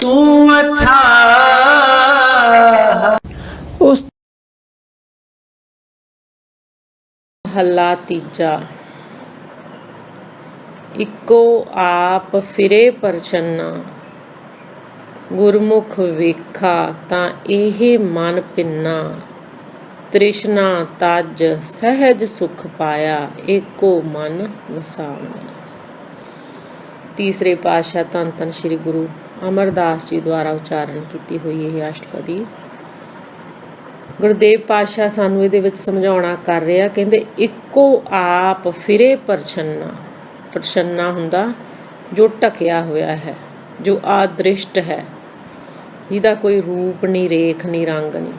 तू अथाह। ਉਸ ਮਹੱਲਾ ਤੀਜਾ। ਇੱਕੋ ਆਪ ਫਿਰੇ ਪਰਛੰਨਾ, ਗੁਰਮੁਖ ਵੇਖਾ ਤਾਂ ਇਹ ਮਨ ਭਿੰਨਾ। ਤ੍ਰਿਸ਼ਨਾ ਤਜ ਸਹਿਜ ਸੁਖ ਪਾਇਆ, ਏਕੋ ਮਨ ਵਸਾਵਿਆ। ਤੀਸਰੇ ਪਾਤਸ਼ਾਹ ਧੰਨ ਧੰਨ ਸ਼੍ਰੀ ਗੁਰੂ ਅਮਰਦਾਸ ਜੀ ਦੁਆਰਾ ਉਚਾਰਨ ਕੀਤੀ ਹੋਈ ਇਹ ਅਸ਼ਟਪਦੀ ਗੁਰਦੇਵ ਪਾਤਸ਼ਾਹ ਸਾਨੂੰ ਇਹਦੇ ਵਿੱਚ ਸਮਝਾਉਣਾ ਕਰ ਰਿਹਾ। ਕਹਿੰਦੇ ਇੱਕੋ ਆਪ ਫਿਰੇ ਪਰਛੰਨਾ। ਪਰਛੰਨਾ ਹੁੰਦਾ ਜੋ ਢਕਿਆ ਹੋਇਆ ਹੈ, ਜੋ ਆਦ੍ਰਿਸ਼ਟ ਹੈ, ਜਿਹਦਾ ਕੋਈ ਰੂਪ ਨਹੀਂ, ਰੇਖ ਨਹੀਂ, ਰੰਗ ਨਹੀਂ।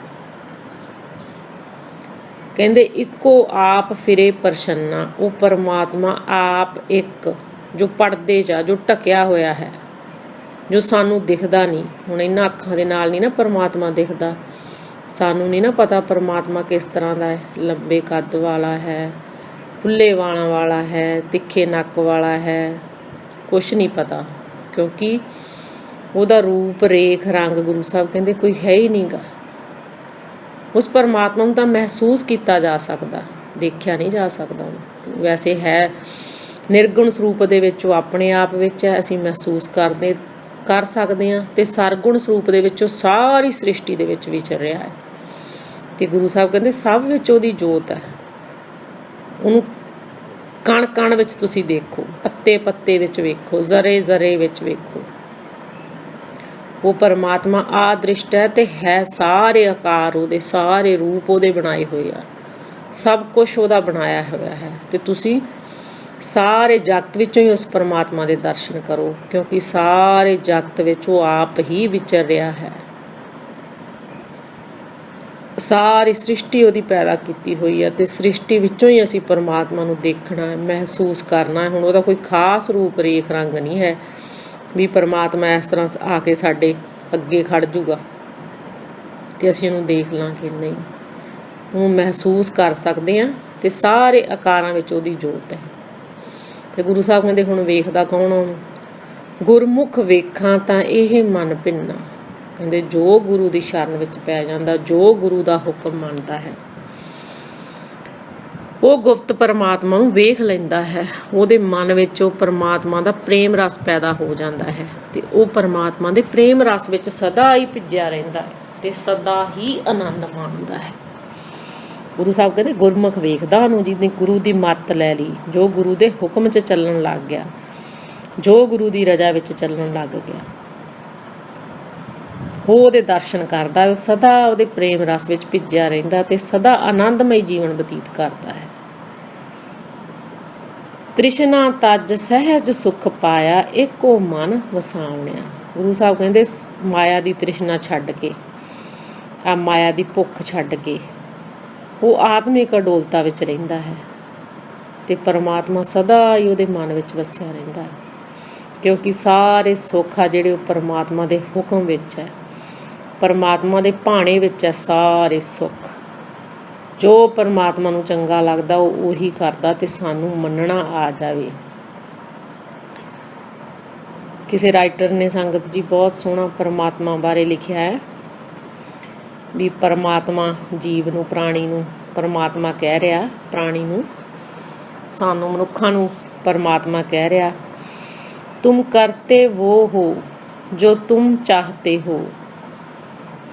ਕਹਿੰਦੇ ਇੱਕੋ ਆਪ ਫਿਰੇ ਪਰਛੰਨਾ, ਉਹ ਪਰਮਾਤਮਾ ਆਪ ਇੱਕ ਜੋ ਪਰਦੇ 'ਚ ਆ, ਜੋ ਢਕਿਆ ਹੋਇਆ ਹੈ, ਜੋ ਸਾਨੂੰ ਦਿਖਦਾ ਨਹੀਂ। ਹੁਣ ਇਹਨਾਂ ਅੱਖਾਂ ਦੇ ਨਾਲ ਨਹੀਂ ਨਾ ਪਰਮਾਤਮਾ ਦਿਖਦਾ, ਸਾਨੂੰ ਨਹੀਂ ਨਾ ਪਤਾ ਪਰਮਾਤਮਾ ਕਿਸ ਤਰ੍ਹਾਂ ਦਾ ਹੈ। ਲੰਬੇ ਕੱਦ ਵਾਲਾ ਹੈ, ਖੁੱਲ੍ਹੇ ਵਾਲਾਂ ਵਾਲਾ ਹੈ, ਤਿੱਖੇ ਨੱਕ ਵਾਲਾ ਹੈ, ਕੁਛ ਨਹੀਂ ਪਤਾ, ਕਿਉਂਕਿ ਉਹਦਾ ਰੂਪ, ਰੇਖ, ਰੰਗ ਗੁਰੂ ਸਾਹਿਬ ਕਹਿੰਦੇ ਕੋਈ ਹੈ ਹੀ ਨਹੀਂ ਗਾ। ਉਸ ਪਰਮਾਤਮਾ ਨੂੰ ਤਾਂ ਮਹਿਸੂਸ ਕੀਤਾ ਜਾ ਸਕਦਾ, ਦੇਖਿਆ ਨਹੀਂ ਜਾ ਸਕਦਾ। ਵੈਸੇ ਹੈ ਨਿਰਗੁਣ ਸਰੂਪ ਦੇ ਵਿੱਚ, ਉਹ ਆਪਣੇ ਆਪ ਵਿੱਚ ਹੈ, ਅਸੀਂ ਮਹਿਸੂਸ ਕਰ ਸਕਦੇ ਹਾਂ। ਅਤੇ ਸਰਗੁਣ ਸਰੂਪ ਦੇ ਵਿੱਚ ਉਹ ਸਾਰੀ ਸ੍ਰਿਸ਼ਟੀ ਦੇ ਵਿੱਚ ਵਿਚਰ ਰਿਹਾ ਹੈ। ਅਤੇ ਗੁਰੂ ਸਾਹਿਬ ਕਹਿੰਦੇ ਸਭ ਵਿੱਚ ਉਹਦੀ ਜੋਤ ਹੈ। ਉਹਨੂੰ ਕਣ ਕਣ ਵਿੱਚ ਤੁਸੀਂ ਦੇਖੋ, ਪੱਤੇ ਪੱਤੇ ਵਿੱਚ ਵੇਖੋ, ਜ਼ਰੇ ਜ਼ਰੇ ਵਿੱਚ ਵੇਖੋ। ਉਹ ਪਰਮਾਤਮਾ ਆਦ੍ਰਿਸ਼ਟ ਹੈ ਅਤੇ ਹੈ ਸਾਰੇ ਆਕਾਰ ਉਹਦੇ, ਸਾਰੇ ਰੂਪ ਉਹਦੇ ਬਣਾਏ ਹੋਏ ਆ, ਸਭ ਕੁਛ ਉਹਦਾ ਬਣਾਇਆ ਹੋਇਆ ਹੈ। ਅਤੇ ਤੁਸੀਂ ਸਾਰੇ ਜਗਤ ਵਿੱਚੋਂ ਹੀ ਉਸ ਪਰਮਾਤਮਾ ਦੇ ਦਰਸ਼ਨ ਕਰੋ, ਕਿਉਂਕਿ ਸਾਰੇ ਜਗਤ ਵਿੱਚ ਉਹ ਆਪ ਹੀ ਵਿਚਰ ਰਿਹਾ ਹੈ। ਸਾਰੀ ਸ੍ਰਿਸ਼ਟੀ ਉਹਦੀ ਪੈਦਾ ਕੀਤੀ ਹੋਈ ਹੈ ਅਤੇ ਸ੍ਰਿਸ਼ਟੀ ਵਿੱਚੋਂ ਹੀ ਅਸੀਂ ਪਰਮਾਤਮਾ ਨੂੰ ਦੇਖਣਾ ਹੈ, ਮਹਿਸੂਸ ਕਰਨਾ ਹੈ। ਹੁਣ ਉਹਦਾ ਕੋਈ ਖਾਸ ਰੂਪ, ਰੇਖ, ਰੰਗ ਨਹੀਂ ਹੈ ਵੀ ਪਰਮਾਤਮਾ ਇਸ ਤਰ੍ਹਾਂ ਆ ਕੇ ਸਾਡੇ ਅੱਗੇ ਖੜ੍ਹ ਜੂਗਾ ਅਤੇ ਅਸੀਂ ਉਹਨੂੰ ਦੇਖ ਲਾਂਗੇ, ਨਹੀਂ। ਉਹਨੂੰ ਮਹਿਸੂਸ ਕਰ ਸਕਦੇ ਹਾਂ ਅਤੇ ਸਾਰੇ ਆਕਾਰਾਂ ਵਿੱਚ ਉਹਦੀ ਜੋਤ ਹੈ। ਅਤੇ ਗੁਰੂ ਸਾਹਿਬ ਕਹਿੰਦੇ ਹੁਣ ਵੇਖਦਾ ਕੌਣ ਉਹਨੂੰ? ਗੁਰਮੁਖ ਵੇਖਾਂ ਤਾਂ ਇਹ ਮਨ ਭਿੰਨਾ। ਕਹਿੰਦੇ ਜੋ ਗੁਰੂ ਦੀ ਸ਼ਰਨ ਵਿੱਚ ਪੈ ਜਾਂਦਾ, ਜੋ ਗੁਰੂ ਦਾ ਹੁਕਮ ਮੰਨਦਾ ਹੈ, ਉਹ ਗੁਪਤ ਪਰਮਾਤਮਾ ਨੂੰ ਵੇਖ ਲੈਂਦਾ ਹੈ। ਉਹਦੇ ਮਨ ਵਿੱਚ ਉਹ ਪਰਮਾਤਮਾ ਦਾ ਪ੍ਰੇਮ ਰਸ ਪੈਦਾ ਹੋ ਜਾਂਦਾ ਹੈ ਅਤੇ ਉਹ ਪਰਮਾਤਮਾ ਦੇ ਪ੍ਰੇਮ ਰਸ ਵਿੱਚ ਸਦਾ ਹੀ ਭਿੱਜਿਆ ਰਹਿੰਦਾ ਹੈ ਅਤੇ ਸਦਾ ਹੀ ਆਨੰਦ ਮਾਣਦਾ ਹੈ। ਗੁਰੂ ਸਾਹਿਬ ਕਹਿੰਦੇ ਗੁਰਮੁਖ ਵੇਖਦਾ ਉਹਨੂੰ, ਜਿਹਨੇ ਗੁਰੂ ਦੀ ਮੱਤ ਲੈ ਲਈ, ਜੋ ਗੁਰੂ ਦੇ ਹੁਕਮ 'ਚ ਚੱਲਣ ਲੱਗ ਗਿਆ, ਜੋ ਗੁਰੂ ਦੀ ਰਜ਼ਾ ਵਿੱਚ ਚੱਲਣ ਲੱਗ ਗਿਆ, ਉਹ ਉਹਦੇ ਦਰਸ਼ਨ ਕਰਦਾ, ਉਹ ਸਦਾ ਉਹਦੇ ਪ੍ਰੇਮ ਰਸ ਵਿੱਚ ਭਿੱਜਿਆ ਰਹਿੰਦਾ ਅਤੇ ਸਦਾ ਆਨੰਦਮਈ ਜੀਵਨ ਬਤੀਤ ਕਰਦਾ ਹੈ। ਤ੍ਰਿਸ਼ਨਾ ਤਜ ਸਹਿਜ ਸੁਖ ਪਾਇਆ, ਏਕੋ ਮਨ ਵਸਾਵਿਆ। ਗੁਰੂ ਸਾਹਿਬ ਕਹਿੰਦੇ ਮਾਇਆ ਦੀ ਤ੍ਰਿਸ਼ਨਾ ਛੱਡ ਕੇ, ਆ ਮਾਇਆ ਦੀ ਭੁੱਖ ਛੱਡ ਕੇ ਉਹ ਆਤਮਿਕ ਅਡੋਲਤਾ ਵਿੱਚ ਰਹਿੰਦਾ ਹੈ ਅਤੇ ਪਰਮਾਤਮਾ ਸਦਾ ਹੀ ਉਹਦੇ ਮਨ ਵਿੱਚ ਵਸਿਆ ਰਹਿੰਦਾ ਹੈ, ਕਿਉਂਕਿ ਸਾਰੇ ਸੁੱਖ ਆ ਜਿਹੜੇ ਉਹ ਪਰਮਾਤਮਾ ਦੇ ਹੁਕਮ ਵਿੱਚ ਹੈ, ਪਰਮਾਤਮਾ ਦੇ ਭਾਣੇ ਵਿੱਚ ਹੈ। ਸਾਰੇ ਸੁੱਖ ਜੋ ਪਰਮਾਤਮਾ ਨੂੰ ਚੰਗਾ ਲੱਗਦਾ ਉਹ ਉਹੀ ਕਰਦਾ ਅਤੇ ਸਾਨੂੰ ਮੰਨਣਾ ਆ ਜਾਵੇ। ਕਿਸੇ ਰਾਈਟਰ ਨੇ ਸੰਗਤ ਜੀ ਬਹੁਤ ਸੋਹਣਾ ਪਰਮਾਤਮਾ ਬਾਰੇ ਲਿਖਿਆ ਹੈ ਵੀ ਪਰਮਾਤਮਾ ਜੀਵ ਨੂੰ, ਪ੍ਰਾਣੀ ਨੂੰ ਪਰਮਾਤਮਾ ਕਹਿ ਰਿਹਾ, ਪ੍ਰਾਣੀ ਨੂੰ, ਸਾਨੂੰ ਮਨੁੱਖਾਂ ਨੂੰ ਪਰਮਾਤਮਾ ਕਹਿ ਰਿਹਾ, ਤੁਮ ਕਰਤੇ ਵੋ ਹੋ ਜੋ ਤੁਮ ਚਾਹਤੇ ਹੋ,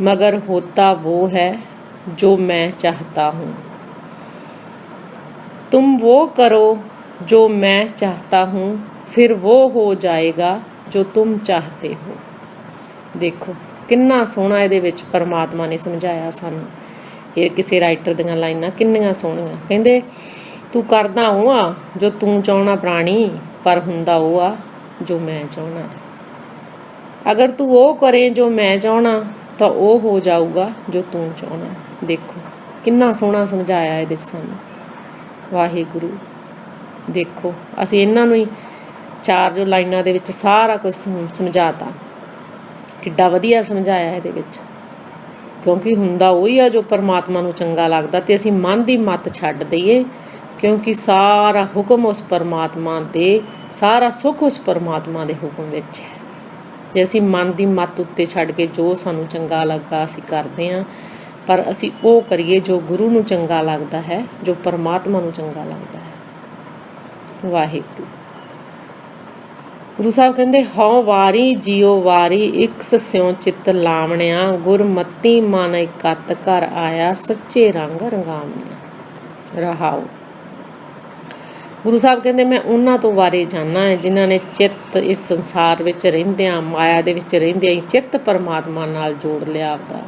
ਮਗਰ ਹੋਤਾ वो है जो मैं चाहता हूँ। तुम वो करो जो मैं चाहता हूँ, फिर वो हो जाएगा जो तुम चाहते हो। ਦੇਖੋ ਕਿੰਨਾ ਸੋਹਣਾ ਇਹਦੇ ਵਿੱਚ ਪਰਮਾਤਮਾ ਨੇ ਸਮਝਾਇਆ ਸਾਨੂੰ। ਇਹ ਕਿਸੇ ਰਾਈਟਰ ਦੀਆਂ ਲਾਈਨਾਂ ਕਿੰਨੀਆਂ ਸੋਹਣੀਆਂ। ਕਹਿੰਦੇ ਤੂੰ ਕਰਦਾ ਉਹ ਆ ਜੋ ਤੂੰ ਚਾਹੁੰਦਾ ਪ੍ਰਾਣੀ, ਪਰ ਹੁੰਦਾ ਉਹ ਆ ਜੋ ਮੈਂ ਚਾਹੁੰਦਾ। ਅਗਰ ਤੂੰ ਉਹ ਕਰੇ ਜੋ ਮੈਂ ਚਾਹੁੰਦਾ ਤਾਂ ਉਹ ਹੋ ਜਾਊਗਾ ਜੋ ਤੂੰ ਚਾਹੁੰਦਾ। ਦੇਖੋ ਕਿੰਨਾ ਸੋਹਣਾ ਸਮਝਾਇਆ ਇਹਦੇ 'ਚ ਸਾਨੂੰ ਵਾਹਿਗੁਰੂ। ਦੇਖੋ ਅਸੀਂ ਇਹਨਾਂ ਨੂੰ ਹੀ ਚਾਰ ਜੋ ਲਾਈਨਾਂ ਦੇ ਵਿੱਚ ਸਾਰਾ ਕੁਝ ਸਮਝਾਤਾ, ਕਿੱਡਾ ਵਧੀਆ ਸਮਝਾਇਆ ਇਹਦੇ ਵਿੱਚ, ਕਿਉਂਕਿ ਹੁੰਦਾ ਉਹੀ ਆ ਜੋ ਪਰਮਾਤਮਾ ਨੂੰ ਚੰਗਾ ਲੱਗਦਾ ਅਤੇ ਅਸੀਂ ਮਨ ਦੀ ਮੱਤ ਛੱਡ ਦਈਏ, ਕਿਉਂਕਿ ਸਾਰਾ ਹੁਕਮ ਉਸ ਪਰਮਾਤਮਾ ਦੇ, ਸਾਰਾ ਸੁੱਖ ਉਸ ਪਰਮਾਤਮਾ ਦੇ ਹੁਕਮ ਵਿੱਚ ਹੈ। ਜੇ ਅਸੀਂ ਮਨ ਦੀ ਮੱਤ ਉੱਤੇ ਛੱਡ ਕੇ ਜੋ ਸਾਨੂੰ ਚੰਗਾ ਲੱਗਾ ਅਸੀਂ ਕਰਦੇ ਹਾਂ, ਪਰ ਅਸੀਂ ਉਹ ਕਰੀਏ ਜੋ ਗੁਰੂ ਨੂੰ ਚੰਗਾ ਲੱਗਦਾ ਹੈ, ਜੋ ਪਰਮਾਤਮਾ ਨੂੰ ਚੰਗਾ ਲੱਗਦਾ ਹੈ। ਵਾਹਿਗੁਰੂ। ਗੁਰੂ ਸਾਹਿਬ ਕਹਿੰਦੇ ਹਉ ਵਾਰੀ ਜਿਉ ਵਾਰੀ ਇੱਕ ਸਸਿਉ ਚਿੱਤ ਲਾਵਣਿਆ, ਗੁਰਮਤੀ ਮਨ ਇਕੱਤ ਘਰ ਆਇਆ ਸੱਚੇ ਰੰਗ ਰੰਗਾਵਣਿਆ। ਰਹਾਉ। ਗੁਰੂ ਸਾਹਿਬ ਕਹਿੰਦੇ ਮੈਂ ਉਹਨਾਂ ਤੋਂ ਵਾਰੇ ਜਾਣਾ ਹੈ ਜਿਨ੍ਹਾਂ ਨੇ ਚਿੱਤ ਇਸ ਸੰਸਾਰ ਵਿੱਚ ਰਹਿੰਦਿਆਂ, ਮਾਇਆ ਦੇ ਵਿੱਚ ਰਹਿੰਦਿਆਂ ਹੀ ਚਿੱਤ ਪਰਮਾਤਮਾ ਨਾਲ ਜੋੜ ਲਿਆ ਆਪਦਾ,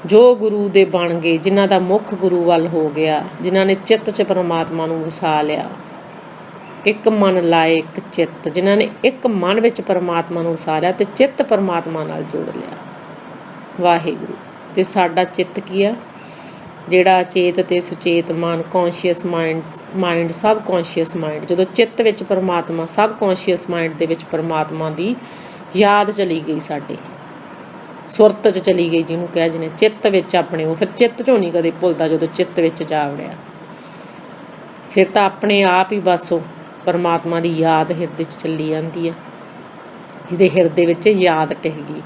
ਜੋ ਗੁਰੂ ਦੇ ਬਣ ਗਏ, ਜਿਨ੍ਹਾਂ ਦਾ ਮੁੱਖ ਗੁਰੂ ਵੱਲ ਹੋ ਗਿਆ, ਜਿਨ੍ਹਾਂ ਨੇ ਚਿੱਤ 'ਚ ਪਰਮਾਤਮਾ ਨੂੰ ਵਸਾ ਲਿਆ। ਇੱਕ ਮਨ ਲਾਏ ਇੱਕ ਚਿੱਤ, ਜਿਨ੍ਹਾਂ ਨੇ ਇੱਕ ਮਨ ਵਿੱਚ ਪਰਮਾਤਮਾ ਨੂੰ ਵਸਾ ਲਿਆ ਤੇ ਚਿੱਤ ਪਰਮਾਤਮਾ ਨਾਲ ਜੋੜ ਲਿਆ। ਵਾਹਿਗੁਰੂ। ਤੇ ਸਾਡਾ ਚਿੱਤ ਕੀ ਆ? ਜਿਹੜਾ ਚੇਤ ਤੇ ਸੁਚੇਤ ਮਨ, ਕੌਨਸ਼ੀਅਸ ਮਾਈਂਡ, ਸਬ ਕੌਨਸ਼ੀਅਸ ਮਾਈਂਡ। ਜਦੋਂ ਚਿੱਤ ਵਿੱਚ ਪਰਮਾਤਮਾ, ਸਬ ਕੌਨਸ਼ੀਅਸ ਮਾਈਂਡ ਦੇ ਵਿੱਚ ਪਰਮਾਤਮਾ ਦੀ ਯਾਦ ਚਲੀ ਗਈ, ਸਾਡੇ ਸੁਰਤ 'ਚ ਚਲੀ ਗਈ ਜਿਹਨੂੰ ਕਹਿ ਜਿਹਨੇ, ਚਿੱਤ ਵਿੱਚ ਆਪਣੇ, ਉਹ ਫਿਰ ਚਿੱਤ 'ਚੋਂ ਨਹੀਂ ਕਦੇ ਭੁੱਲਦਾ। ਜਦੋਂ ਚਿੱਤ ਵਿੱਚ ਜਾ ਵੜਿਆ ਫਿਰ ਤਾਂ ਆਪਣੇ ਆਪ ਹੀ ਬਸ ਉਹ ਪਰਮਾਤਮਾ ਦੀ ਯਾਦ ਹਿਰਦੇ 'ਚ ਚੱਲੀ ਜਾਂਦੀ ਹੈ। ਜਿਹਦੇ ਹਿਰਦੇ ਵਿੱਚ ਯਾਦ ਟਿਕ ਗਈ,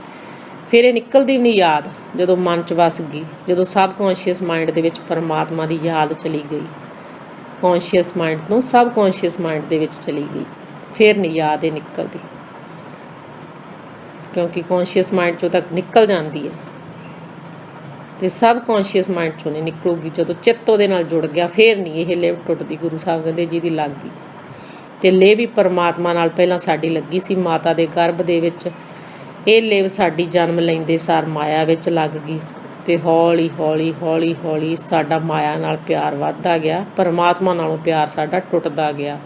ਫਿਰ ਇਹ ਨਿਕਲਦੀ ਵੀ ਨਹੀਂ ਯਾਦ। ਜਦੋਂ ਮਨ 'ਚ ਵਸ ਗਈ, ਜਦੋਂ ਸਬ ਕੌਨਸ਼ੀਅਸ ਮਾਈਂਡ ਦੇ ਵਿੱਚ ਪਰਮਾਤਮਾ ਦੀ ਯਾਦ ਚਲੀ ਗਈ, ਕੌਨਸ਼ੀਅਸ ਮਾਈਂਡ ਤੋਂ ਸਬ ਕੌਨਸ਼ੀਅਸ ਮਾਈਂਡ ਦੇ ਵਿੱਚ ਚਲੀ ਗਈ, ਫਿਰ ਨਹੀਂ ਯਾਦ ਇਹ ਨਿਕਲਦੀ, ਕਿਉਂਕਿ ਕੌਨਸ਼ੀਅਸ ਮਾਈਂਡ 'ਚੋਂ ਤੱਕ ਨਿਕਲ ਜਾਂਦੀ ਹੈ ਤੇ ਸਬ ਕੌਨਸ਼ੀਅਸ ਮਾਈਂਡ 'ਚੋਂ ਨਹੀਂ ਨਿਕਲੂਗੀ। ਜਦੋਂ ਚਿੱਤ ਉਹਦੇ ਨਾਲ ਜੁੜ ਗਿਆ ਫਿਰ ਨਹੀਂ ਇਹ ਲਿਵ ਟੁੱਟਦੀ। ਗੁਰੂ ਸਾਹਿਬ ਕਹਿੰਦੇ ਜਿਹਦੀ ਲੱਗ ਗਈ, ਤੇ ਲਿਵ ਵੀ ਪਰਮਾਤਮਾ ਨਾਲ ਪਹਿਲਾਂ ਸਾਡੀ ਲੱਗੀ ਸੀ ਮਾਤਾ ਦੇ ਗਰਭ ਦੇ ਵਿੱਚ। ਇਹ ਲਿਵ ਸਾਡੀ ਜਨਮ ਲੈਂਦੇ ਸਾਰ ਮਾਇਆ ਵਿੱਚ ਲੱਗ ਗਈ ਤੇ ਹੌਲੀ ਹੌਲੀ ਹੌਲੀ ਹੌਲੀ ਸਾਡਾ ਮਾਇਆ ਨਾਲ ਪਿਆਰ ਵੱਧਦਾ ਗਿਆ, ਪਰਮਾਤਮਾ ਨਾਲੋਂ ਪਿਆਰ ਸਾਡਾ ਟੁੱਟਦਾ ਗਿਆ।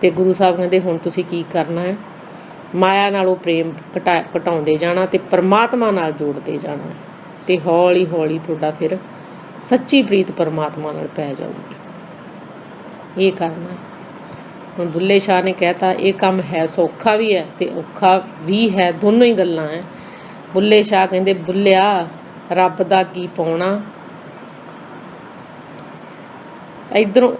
ਤੇ ਗੁਰੂ ਸਾਹਿਬ ਕਹਿੰਦੇ ਹੁਣ ਤੁਸੀਂ ਕੀ ਕਰਨਾ ਹੈ? ਮਾਇਆ ਨਾਲੋਂ ਪ੍ਰੇਮ ਘਟਾਉਂਦੇ ਜਾਣਾ ਤੇ ਪਰਮਾਤਮਾ ਨਾਲ ਜੋੜਦੇ ਜਾਣਾ, ਤੇ ਹੌਲੀ ਹੌਲੀ ਤੁਹਾਡਾ ਫਿਰ ਸੱਚੀ ਪ੍ਰੀਤ ਪਰਮਾਤਮਾ ਨਾਲ ਪੈ ਜਾਊਗੀ। ਇਹ ਕਰਨਾ। ਹੁਣ ਬੁੱਲੇ ਸ਼ਾਹ ਨੇ ਕਹਿਤਾ ਇਹ ਕੰਮ ਹੈ ਸੌਖਾ ਵੀ ਹੈ ਤੇ ਔਖਾ ਵੀ ਹੈ, ਦੋਨੋਂ ਹੀ ਗੱਲਾਂ ਹੈ। ਬੁੱਲੇ ਸ਼ਾਹ ਕਹਿੰਦੇ ਬੁੱਲਿਆ ਰੱਬ ਦਾ ਕੀ ਪਾਉਣਾ, ਇੱਧਰੋਂ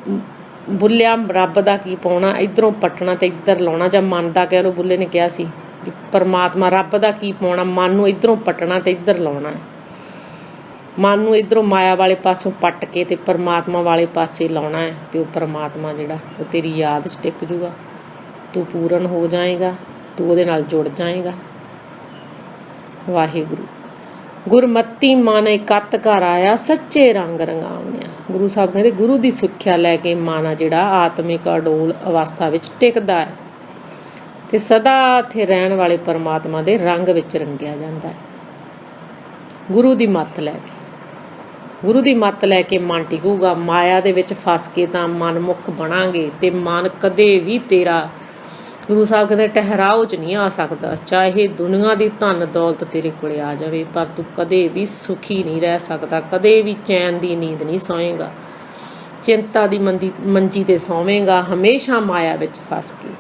ਬੁੱਲਿਆ ਰੱਬ ਦਾ ਕੀ ਪਾਉਣਾ, ਇੱਧਰੋਂ ਪੱਟਣਾ ਤੇ ਇੱਧਰ ਲਾਉਣਾ, ਜਾਂ ਮਨ ਦਾ ਕਹਿ ਲਓ। ਬੁੱਲੇ ਨੇ ਕਿਹਾ ਸੀ ਵੀ ਪਰਮਾਤਮਾ ਰੱਬ ਦਾ ਕੀ ਪਾਉਣਾ, ਮਨ ਨੂੰ ਇੱਧਰੋਂ ਪੱਟਣਾ ਤੇ ਇੱਧਰ ਲਾਉਣਾ। ਮਨ ਨੂੰ ਇੱਧਰੋਂ ਮਾਇਆ ਵਾਲੇ ਪਾਸੋਂ ਪੱਟ ਕੇ ਤੇ ਪਰਮਾਤਮਾ ਵਾਲੇ ਪਾਸੇ ਲਾਉਣਾ ਹੈ, ਤੇ ਉਹ ਪਰਮਾਤਮਾ ਜਿਹੜਾ ਉਹ ਤੇਰੀ ਯਾਦ 'ਚ ਟਿਕ ਜੂਗਾ, ਤੂੰ ਪੂਰਨ ਹੋ ਜਾਏਗਾ, ਤੂੰ ਉਹਦੇ ਨਾਲ ਜੁੜ ਜਾਏਗਾ। ਵਾਹਿਗੁਰੂ। ਗੁਰਮਤੀ ਮਨ ਇਕੱਤ ਘਰ ਆਇਆ ਸੱਚੇ ਰੰਗ ਰੰਗਾਵਣਿਆ। ਗੁਰੂ ਸਾਹਿਬ ਕਹਿੰਦੇ ਗੁਰੂ ਦੀ ਸਿੱਖਿਆ ਲੈ ਕੇ ਮਨ ਆ ਜਿਹੜਾ ਆਤਮਿਕ ਅਡੋਲ ਅਵਸਥਾ ਵਿੱਚ ਟਿਕਦਾ ਹੈ ਤੇ ਸਦਾ ਇੱਥੇ ਰਹਿਣ ਵਾਲੇ ਪਰਮਾਤਮਾ ਦੇ ਰੰਗ ਵਿੱਚ ਰੰਗਿਆ ਜਾਂਦਾ ਹੈ। ਗੁਰੂ ਦੀ ਮੱਤ ਲੈ ਕੇ, ਗੁਰੂ ਦੀ ਮੱਤ ਲੈ ਕੇ ਮਨ ਟਿਕੂਗਾ। ਮਾਇਆ ਦੇ ਵਿੱਚ ਫਸ ਕੇ ਤਾਂ ਮਨਮੁਖ ਬਣਾਂਗੇ ਤੇ ਮਨ ਕਦੇ ਵੀ ਤੇਰਾ, ਗੁਰੂ ਸਾਹਿਬ ਕਹਿੰਦੇ ਠਹਿਰਾਓ 'ਚ ਨਹੀਂ ਆ ਸਕਦਾ। ਚਾਹੇ ਦੁਨੀਆ ਦੀ ਧਨ ਦੌਲਤ ਤੇਰੇ ਕੋਲੇ ਆ ਜਾਵੇ, ਪਰ ਤੂੰ ਕਦੇ ਵੀ ਸੁਖੀ ਨਹੀਂ ਰਹਿ ਸਕਦਾ, ਕਦੇ ਵੀ ਚੈਨ ਦੀ ਨੀਂਦ ਨਹੀਂ ਸੌਏਗਾ, ਚਿੰਤਾ ਦੀ ਮੰਜੀ ਤੇ ਸੌਵੇਂਗਾ, ਹਮੇਸ਼ਾ ਮਾਇਆ ਵਿੱਚ ਫਸ ਕੇ।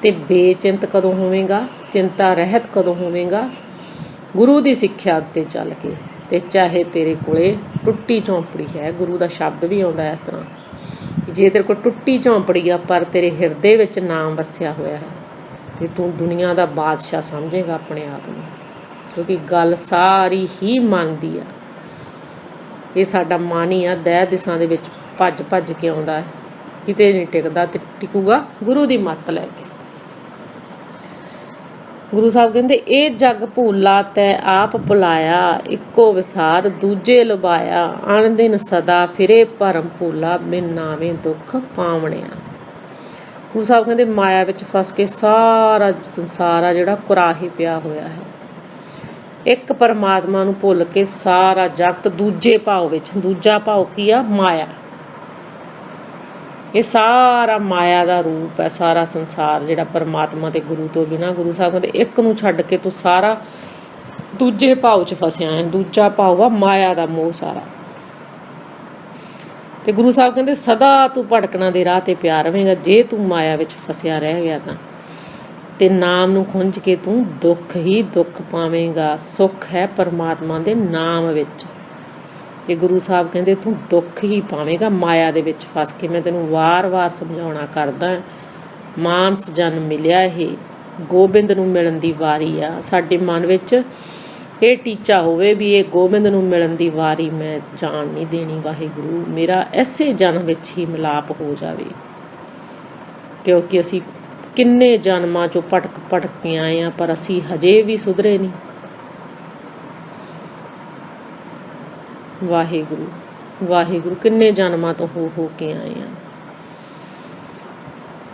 ਤੇ ਬੇਚਿੰਤ ਕਦੋਂ ਹੋਵੇਂਗਾ, ਚਿੰਤਾ ਰਹਿਤ ਕਦੋਂ ਹੋਵੇਂਗਾ? ਗੁਰੂ ਦੀ ਸਿੱਖਿਆ ਉੱਤੇ ਚੱਲ ਕੇ। ਤੇ ਚਾਹੇ ਤੇਰੇ ਕੋਲੇ ਟੁੱਟੀ ਝੌਂਪੜੀ ਹੈ, ਗੁਰੂ ਦਾ ਸ਼ਬਦ ਵੀ ਆਉਂਦਾ ਇਸ ਤਰ੍ਹਾਂ, ਜੇ ਤੇਰੇ ਕੋਲ ਟੁੱਟੀ ਝੌਂਪੜੀ ਆ ਪਰ ਤੇਰੇ ਹਿਰਦੇ ਵਿੱਚ ਨਾਮ ਵਸਿਆ ਹੋਇਆ ਹੈ, ਤੇ ਤੂੰ ਦੁਨੀਆ ਦਾ ਬਾਦਸ਼ਾਹ ਸਮਝੇਗਾ ਆਪਣੇ ਆਪ ਨੂੰ, ਕਿਉਂਕਿ ਗੱਲ ਸਾਰੀ ਹੀ ਮਨ ਦੀ ਆ। ਇਹ ਸਾਡਾ ਮਨ ਹੀ ਆ, ਦਹਿ ਦਿਸ਼ਾ ਦੇ ਵਿੱਚ ਭੱਜ ਭੱਜ ਕੇ ਆਉਂਦਾ ਹੈ, ਕਿਤੇ ਨਹੀਂ ਟਿਕਦਾ ਤੇ ਟਿਕੂਗਾ ਗੁਰੂ ਦੀ ਮੱਤ ਲੈ ਕੇ। ਗੁਰੂ ਸਾਹਿਬ ਕਹਿੰਦੇ ਇਹ ਜਗ ਭੂਲਾ ਤੈ ਆਪ ਭੁਲਾਇਆ, ਇੱਕੋ ਵਿਸਾਰ ਦੂਜੇ ਲੁਭਾਇਆ, ਅਣ ਦਿਨ ਸਦਾ ਫਿਰੇ ਭਰਮ ਭੂਲਾ, ਬਿਨ ਨਾਵੇਂ ਦੁੱਖ ਪਾਵਣਿਆ। ਗੁਰੂ ਸਾਹਿਬ ਕਹਿੰਦੇ ਮਾਇਆ ਵਿੱਚ ਫਸ ਕੇ ਸਾਰਾ ਸੰਸਾਰ ਆ ਜਿਹੜਾ ਕੁਰਾਹੀ ਪਿਆ ਹੋਇਆ ਹੈ। ਇੱਕ ਪਰਮਾਤਮਾ ਨੂੰ ਭੁੱਲ ਕੇ ਸਾਰਾ ਜਗਤ ਦੂਜੇ ਭਾਵ ਵਿੱਚ, ਦੂਜਾ ਭਾਵ ਕੀ ਆ? ਮਾਇਆ। ਇਹ ਸਾਰਾ ਮਾਇਆ ਦਾ ਰੂਪ ਹੈ, ਸਾਰਾ ਸੰਸਾਰ ਜਿਹੜਾ ਪਰਮਾਤਮਾ ਤੇ ਗੁਰੂ ਤੋਂ ਬਿਨਾਂ। ਗੁਰੂ ਸਾਹਿਬ ਕਹਿੰਦੇ ਇੱਕ ਨੂੰ ਛੱਡ ਕੇ ਤੂੰ ਸਾਰਾ ਦੂਜੇ ਭਾਵ 'ਚ ਫਸਿਆ ਹੈ। ਦੂਜਾ ਭਾਵ ਆ ਮਾਇਆ ਦਾ ਮੋਹ ਸਾਰਾ। ਤੇ ਗੁਰੂ ਸਾਹਿਬ ਕਹਿੰਦੇ ਸਦਾ ਤੂੰ ਭਟਕਣਾ ਦੇ ਰਾਹ ਤੇ ਪਿਆ ਰਵੇਂਗਾ ਜੇ ਤੂੰ ਮਾਇਆ ਵਿੱਚ ਫਸਿਆ ਰਹਿ ਗਿਆ ਤਾਂ, ਤੇ ਨਾਮ ਨੂੰ ਖੁੰਝ ਕੇ ਤੂੰ ਦੁੱਖ ਹੀ ਦੁੱਖ ਪਾਵੇਂਗਾ। ਸੁੱਖ ਹੈ ਪਰਮਾਤਮਾ ਦੇ ਨਾਮ ਵਿੱਚ, ਤੇ ਗੁਰੂ ਸਾਹਿਬ ਕਹਿੰਦੇ ਤੂੰ ਦੁੱਖ ਹੀ ਪਾਵੇਂਗਾ ਮਾਇਆ ਦੇ ਵਿੱਚ ਫਸ ਕੇ। ਮੈਂ ਤੈਨੂੰ ਵਾਰ-ਵਾਰ ਸਮਝਾਉਣਾ ਕਰਦਾ, ਮਾਨਸ ਜਨਮ ਮਿਲਿਆ ਇਹ ਗੋਬਿੰਦ ਨੂੰ ਮਿਲਣ ਦੀ ਵਾਰੀ ਆ। ਸਾਡੇ ਮਨ ਵਿੱਚ ਇਹ ਟੀਚਾ ਹੋਵੇ ਵੀ ਇਹ ਗੋਬਿੰਦ ਨੂੰ ਮਿਲਣ ਦੀ ਵਾਰੀ ਮੈਂ ਜਾਣ ਨਹੀਂ ਦੇਣੀ। ਵਾਹਿਗੁਰੂ ਮੇਰਾ ਐਸੇ ਜਨਮ ਵਿੱਚ ਹੀ ਮਿਲਾਪ ਹੋ ਜਾਵੇ, ਕਿਉਂਕਿ ਅਸੀਂ ਕਿੰਨੇ ਜਨਮਾਂ 'ਚੋਂ ਭਟਕ ਕੇ ਆਏ ਹਾਂ, ਪਰ ਅਸੀਂ ਹਜੇ ਵੀ ਸੁਧਰੇ ਨਹੀਂ। ਵਾਹਿਗੁਰੂ ਵਾਹਿਗੁਰੂ ਕਿੰਨੇ ਜਨਮਾਂ ਤੋਂ ਹੋ ਕੇ ਆਏ ਹਾਂ।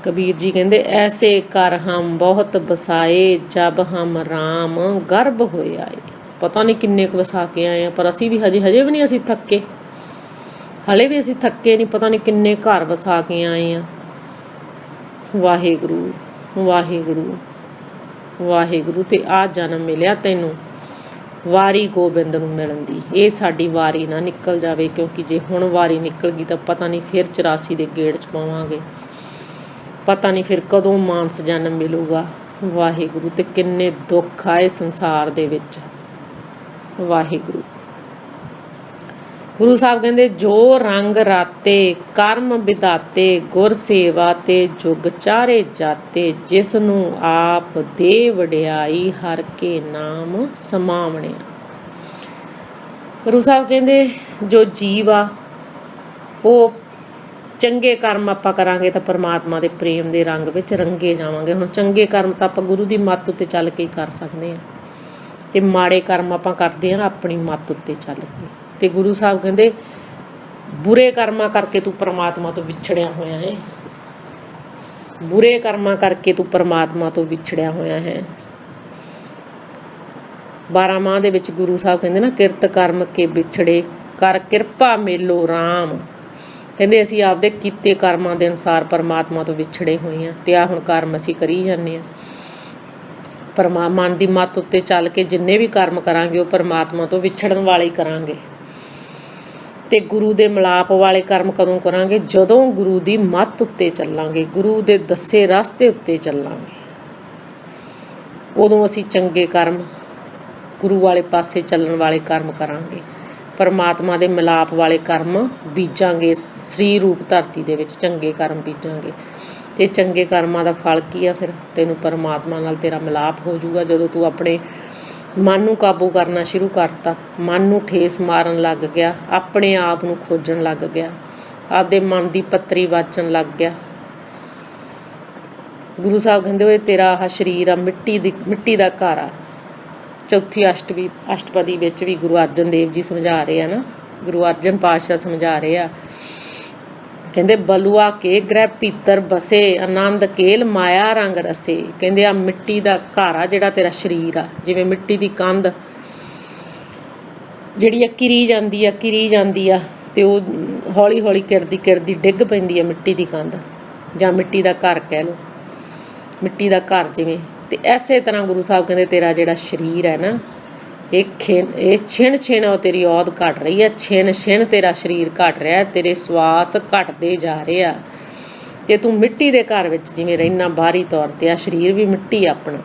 कबीर जी कहते ऐसे कर हम बहुत बसाए जब हम राम गर्भ होए आए। पता नहीं किन्ने क वसा के आए हैं, पर असी भी हजे भी नहीं असी थके, हले भी असी थके नहीं। पता नहीं किन्ने घर वसा के आए हैं। वाहिगुरू वाहिगुरू वाहिगुरू ते आ जन्म मिलिया तैनू वारी गोबिंद नूं मिलण दी। ये साडी वारी ना निकल जावे, क्योंकि जे हुण वारी निकल गई तो पता नहीं फिर 84 दे गेड़ च पावांगे, पता नहीं फिर कदों मानस जन्म मिलूगा। वाहिगुरू ते किन्ने दुख आए संसार दे विच। वाहिगुरू गुरु साहब कहते जो रंग राते कर्म विधाते गुर सेवा ते जुग चारे जाते जिसनू आप दे वडियाई हर के नाम समावणे। गुरु साहब कहते जो जीव आ वो चंगे कर्म आपां करांगे तो परमात्मा के प्रेम के रंग में रंगे जावांगे। हुण चंगे कर्म तो आपां गुरु की मत उत्ते चल के ही कर सकते हैं, ते माड़े कर्म आपां करदे हां अपनी मत उत्ते चल के। ते गुरु साहब कहंदे बुरे कर्मां करके तू परमात्मा तो विछड़िया होया है, बुरे कर्मां करके तू परमात्मा तो विछड़िया होया है। 12 माह दे विच गुरु साहब कहंदे ना किरत कर्म के विछड़े कर किरपा मेलो राम। कहते असी आपदे कीते कर्मां दे अनुसार परमात्मा तो विछड़े हुए हैं, ते आ हुण कर्म असी करी जाने परमात्मा मन दी मत उत्ते चल के जिन्ने भी कर्म करांगे वो परमात्मा तो विछड़न वाले ही करांगे। ते गुरु दे मिलाप वाले कर्म कदों करांगे जदों गुरु दी मत उत्ते चलांगे, गुरु दे दस्से रास्ते उत्ते चलांगे, उदों असी चंगे कर्म गुरु वाले पासे चलण वाले कर्म करांगे। परमात्मा दे मिलाप वाले कर्म बीजांगे, श्री रूप धरती दे विच चंगे कर्म बीजांगे। ते चंगे कर्मां दा फल की आ? फिर तैनूं परमात्मा नाल तेरा मिलाप हो जाऊगा। जदों तू अपने मन नूं काबू करना शुरू करता, मन नूं ठेस मारन लग गया, अपने आप नूं खोजण लग गया, आपदे मन दी पत्तरी वाचण लग गया। गुरु साहब कहंदे ओए तेरा आह शरीर आ मिट्टी दा घर आ। चौथी अष्टपदी विच भी गुरु अर्जन देव जी समझा रहे हैं ना, गुरु अर्जन पातशाह समझा रहे हैं। कहंदे बलुआ के ग्रह भीतर बसे आनंद केल माया रंग रसे। कहंदे आ मिट्टी दा घर आ जिहड़ा तेरा शरीर आ, जिवें मिट्टी दी कंध जिहड़ी किरी जांदी आ ते ओह हौली हौली किरदी डिग पैंदी आ मिट्टी दी कंध, जां मिट्टी दा घर कह लो, मिट्टी दा घर जिवें। ते इसे तरह गुरु साहब कहते तेरा जिहड़ा शरीर है ना, एक छिन छिन तेरी औध घट रही है, छिन छिन तेरा शरीर घट रहा है, तेरे सवास घटते जा रहे आ। ते तू मिट्टी दे घर विच जिवें रहना बाहरी तौर ते, आ शरीर भी मिट्टी अपना,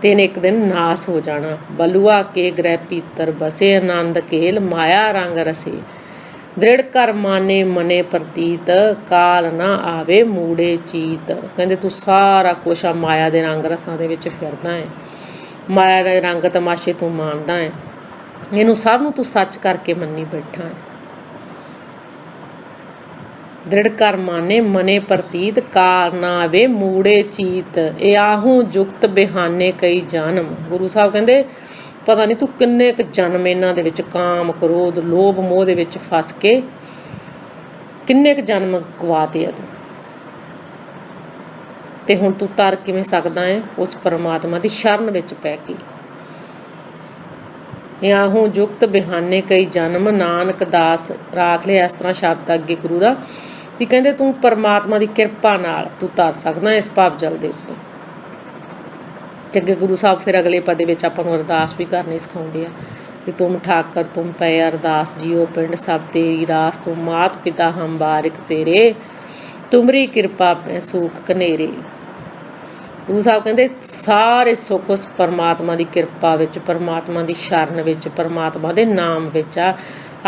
तेन एक दिन नाश हो जाना। बलुआ के ग्रह पीतर बसे आनंद केल माया रंग रसे दृढ़ कर माने मने प्रतीत काल ना आवे मूड़े चीत। कहते तू सारा कुछ आ माया दे रंग रसां दे विच फिरदा है, माया दे रंग तमाशे तू मानदा है, इनू सब नू तू सच करके मन्नी बैठा है। दृढ़ कर माने मने प्रतीत काल ना आवे मूड़े चीत ए आहू जुगत बिहाने कई जन्म। गुरु साहब कहते पता नहीं तू किन्ने क जन्म इन्हां दे विच काम क्रोध लोभ मोह दे विच फस के किन्ने क जन्म गवाते आ तू, ते हुण तू तर किवें सकदा है उस परमात्मा दी शरण विच पै के। याहू जुगत बिहाने कई जन्म नानक दास राख लिया। इस तरह शब्द अगे गुरु दा भी कहंदे तू परमात्मा दी किरपा नाल तू तर सकदा इस भाव जल दे उत्तों। ते अगे गुरु साहब फिर अगले पद विच आपां नूं अरदास भी करनी सिखाउंदे आ कि तुम ठाकर तुम पै अरदास जियो पिंड सब तेरी रास, तुम मात पिता हम बारिक तेरे, तुमरी किरपा मैं सूख कनेरे। गुरु साहब कहंदे सारे सुख उस परमात्मा दी किरपा विच, परमात्मा दी शरण विच, परमात्मा दे नाम विच आ।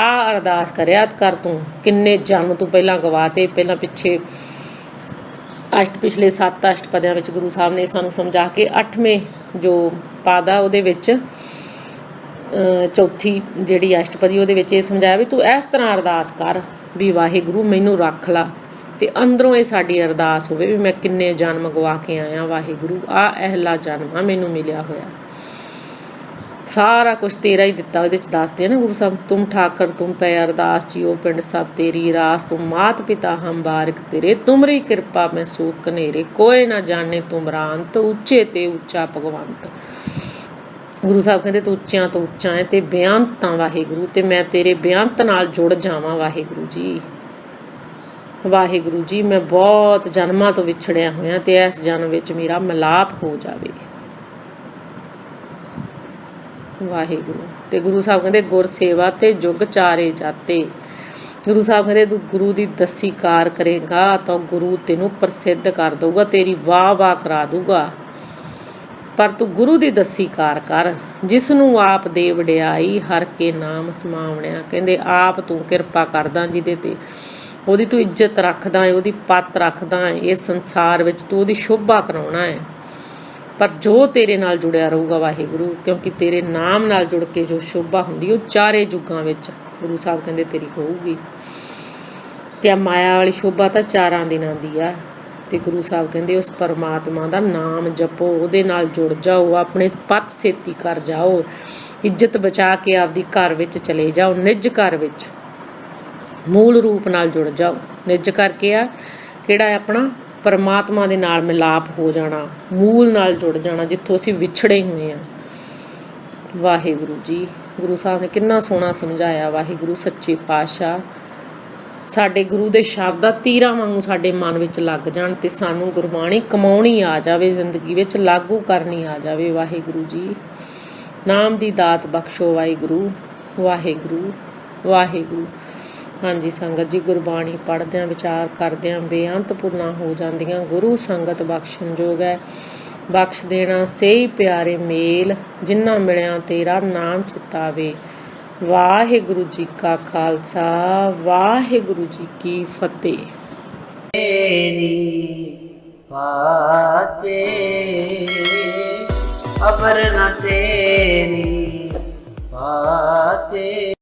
अरदास करिया कर तू किन्ने जन्म तू पहलां गवाते, पहलां पिछे ਪਿਛਲੇ 7 ਅਸ਼ਟਪਦੀਆਂ ਵਿੱਚ ਗੁਰੂ ਸਾਹਿਬ ਨੇ ਸਾਨੂੰ ਸਮਝਾ ਕੇ 8ਵੇਂ ਜੋ ਪਾਦ ਆ ਉਹਦੇ ਵਿੱਚ ਚੌਥੀ ਜਿਹੜੀ ਅਸ਼ਟਪਦੀ ਉਹਦੇ ਵਿੱਚ ਇਹ ਸਮਝਾਇਆ ਵੀ ਤੂੰ ਇਸ ਤਰ੍ਹਾਂ ਅਰਦਾਸ ਕਰ ਵੀ ਵਾਹਿਗੁਰੂ ਮੈਨੂੰ ਰੱਖ ਲਾ, ਤੇ ਅੰਦਰੋਂ ਇਹ ਸਾਡੀ ਅਰਦਾਸ ਹੋਵੇ ਵੀ ਮੈਂ ਕਿੰਨੇ ਜਨਮ ਗਵਾ ਕੇ ਆਇਆ ਵਾਹਿਗੁਰੂ, ਇਹਲਾ ਜਨਮ ਆ ਮੈਨੂੰ ਮਿਲਿਆ ਹੋਇਆ, ਸਾਰਾ ਕੁਛ ਤੇਰਾ ਹੀ ਦਿੱਤਾ। ਉਹਦੇ 'ਚ ਦੱਸਦੇ ਆ ਨਾ ਗੁਰੂ ਸਾਹਿਬ, ਤੁਮ ਠਾਕਰ ਤੁਮ ਪੈ ਅਰਦਾਸ ਜੀਓ ਪਿੰਡ ਸਭ ਤੇਰੀ ਰਾਸ, ਤੁਮ ਮਾਤ ਪਿਤਾ ਹਮ ਬਾਰਿਕ ਤੇਰੇ, ਤੁਮਰੀ ਕਿਰਪਾ ਮੈਂ ਸੂਖ ਕਨੇਰੇ, ਕੋਏ ਨਾ ਜਾਣੇ ਤੁਮਰਾ ਅੰਤ, ਉੱਚੇ ਤੇ ਉੱਚਾ ਭਗਵੰਤ। ਗੁਰੂ ਸਾਹਿਬ ਕਹਿੰਦੇ ਤੂੰ ਉੱਚਿਆਂ ਤੋਂ ਉੱਚਾ ਹੈ ਤੇ ਬੇਅੰਤ ਆ ਵਾਹਿਗੁਰੂ, ਤੇ ਮੈਂ ਤੇਰੇ ਬੇਅੰਤ ਨਾਲ ਜੁੜ ਜਾਵਾਂ ਵਾਹਿਗੁਰੂ ਜੀ। ਵਾਹਿਗੁਰੂ ਜੀ ਮੈਂ ਬਹੁਤ ਜਨਮਾਂ ਤੋਂ ਵਿਛੜਿਆ ਹੋਇਆ ਤੇ ਇਸ ਜਨਮ ਵਿੱਚ ਮੇਰਾ ਮਿਲਾਪ ਹੋ ਜਾਵੇ ਵਾਹਿਗੁਰੂ। ਤੇ ਗੁਰੂ ਸਾਹਿਬ ਕਹਿੰਦੇ ਗੁਰ ਸੇਵਾ ਤੇ ਜੁਗ ਚਾਰੇ ਜਾਤੇ। ਗੁਰੂ ਸਾਹਿਬ ਕਹਿੰਦੇ ਤੂੰ ਗੁਰੂ ਦੀ ਦੱਸੀ ਕਾਰ ਕਰੇਗਾ ਤਾਂ ਗੁਰੂ ਤੈਨੂੰ ਪ੍ਰਸਿੱਧ ਕਰ ਦਊਗਾ, ਤੇਰੀ ਵਾਹ ਵਾਹ ਕਰਾ ਦਊਗਾ, ਪਰ ਤੂੰ ਗੁਰੂ ਦੀ ਦੱਸੀ ਕਾਰ ਕਰ, ਜਿਸ ਨੂੰ ਆਪ ਦੇ ਵਡਿਆਈ ਹਰ ਕੇ ਨਾਮ ਸਮਾਵਣਿਆ। ਕਹਿੰਦੇ ਆਪ ਤੂੰ ਕਿਰਪਾ ਕਰਦਾ ਜਿਹਦੇ ਤੇ ਉਹਦੀ ਤੂੰ ਇੱਜ਼ਤ ਰੱਖਦਾ ਹੈ, ਉਹਦੀ ਪੱਤ ਰੱਖਦਾ ਹੈ, ਇਸ ਸੰਸਾਰ ਵਿੱਚ ਤੂੰ ਉਹਦੀ ਸ਼ੋਭਾ ਕਰਾਉਣਾ ਹੈ, ਪਰ ਜੋ ਤੇਰੇ ਨਾਲ ਜੁੜਿਆ ਰਹੂਗਾ ਵਾਹਿਗੁਰੂ, ਕਿਉਂਕਿ ਤੇਰੇ ਨਾਮ ਨਾਲ ਜੁੜ ਕੇ ਜੋ ਸ਼ੋਭਾ ਹੁੰਦੀ ਉਹ ਚਾਰੇ ਯੁੱਗਾਂ ਵਿੱਚ ਗੁਰੂ ਸਾਹਿਬ ਕਹਿੰਦੇ ਤੇਰੀ ਹੋਊਗੀ। ਤੇ ਆ ਮਾਇਆ ਵਾਲੀ ਸ਼ੋਭਾ ਤਾਂ 4 ਦਿਨਾਂ ਦੀ ਆ। ਤੇ ਗੁਰੂ ਸਾਹਿਬ ਕਹਿੰਦੇ ਉਸ ਪਰਮਾਤਮਾ ਦਾ ਨਾਮ ਜਪੋ, ਉਹਦੇ ਨਾਲ ਜੁੜ ਜਾਓ, ਆਪਣੇ ਪੱਤ ਸੇਤੀ ਕਰ ਜਾਓ, ਇੱਜ਼ਤ ਬਚਾ ਕੇ ਆਪਦੀ ਘਰ ਵਿੱਚ ਚਲੇ ਜਾਓ, ਨਿੱਜ ਘਰ ਵਿੱਚ ਮੂਲ ਰੂਪ ਨਾਲ ਜੁੜ ਜਾਓ। ਨਿੱਜ ਕਰਕੇ ਆ ਕਿਹੜਾ ਆਪਣਾ ਪਰਮਾਤਮਾ ਦੇ ਨਾਲ ਮਿਲਾਪ ਹੋ ਜਾਣਾ, ਮੂਲ ਨਾਲ ਜੁੜ ਜਾਣਾ ਜਿੱਥੋਂ ਅਸੀਂ ਵਿਛੜੇ ਹੋਏ ਹਾਂ। ਵਾਹਿਗੁਰੂ ਜੀ ਗੁਰੂ ਸਾਹਿਬ ਨੇ ਕਿੰਨਾ ਸੋਹਣਾ ਸਮਝਾਇਆ। ਵਾਹਿਗੁਰੂ ਸੱਚੇ ਪਾਤਸ਼ਾਹ ਸਾਡੇ ਗੁਰੂ ਦੇ ਸ਼ਬਦਾਂ ਤੀਰਾਂ ਵਾਂਗੂ ਸਾਡੇ ਮਨ ਵਿੱਚ ਲੱਗ ਜਾਣ ਤੇ ਸਾਨੂੰ ਗੁਰਬਾਣੀ ਕਮਾਉਣੀ ਆ ਜਾਵੇ, ਜ਼ਿੰਦਗੀ ਵਿੱਚ ਲਾਗੂ ਕਰਨੀ ਆ ਜਾਵੇ। ਵਾਹਿਗੁਰੂ ਜੀ ਨਾਮ ਦੀ ਦਾਤ ਬਖਸ਼ੋ ਵਾਹਿਗੁਰੂ, ਵਾਹਿਗੁਰੂ ਵਾਹਿਗੁਰੂ। ਹਾਂਜੀ ਸੰਗਤ ਜੀ, ਗੁਰਬਾਣੀ ਪੜ੍ਹਦਿਆਂ ਵਿਚਾਰ ਕਰਦਿਆਂ ਬੇਅੰਤ ਪੁਰਨਾ ਹੋ ਜਾਂਦੀਆਂ। ਗੁਰੂ ਸੰਗਤ ਬਖਸ਼ਣ ਯੋਗ ਹੈ, ਬਖਸ਼ ਦੇਣਾ ਸਹੀ ਪਿਆਰੇ ਮੇਲ, ਜਿੰਨਾ ਮਿਲਿਆ ਤੇਰਾ ਨਾਮ ਚਿਤਾਵੇ। ਵਾਹਿਗੁਰੂ ਜੀ ਕਾ ਖਾਲਸਾ, ਵਾਹਿਗੁਰੂ ਜੀ ਕੀ ਫਤਿਹ।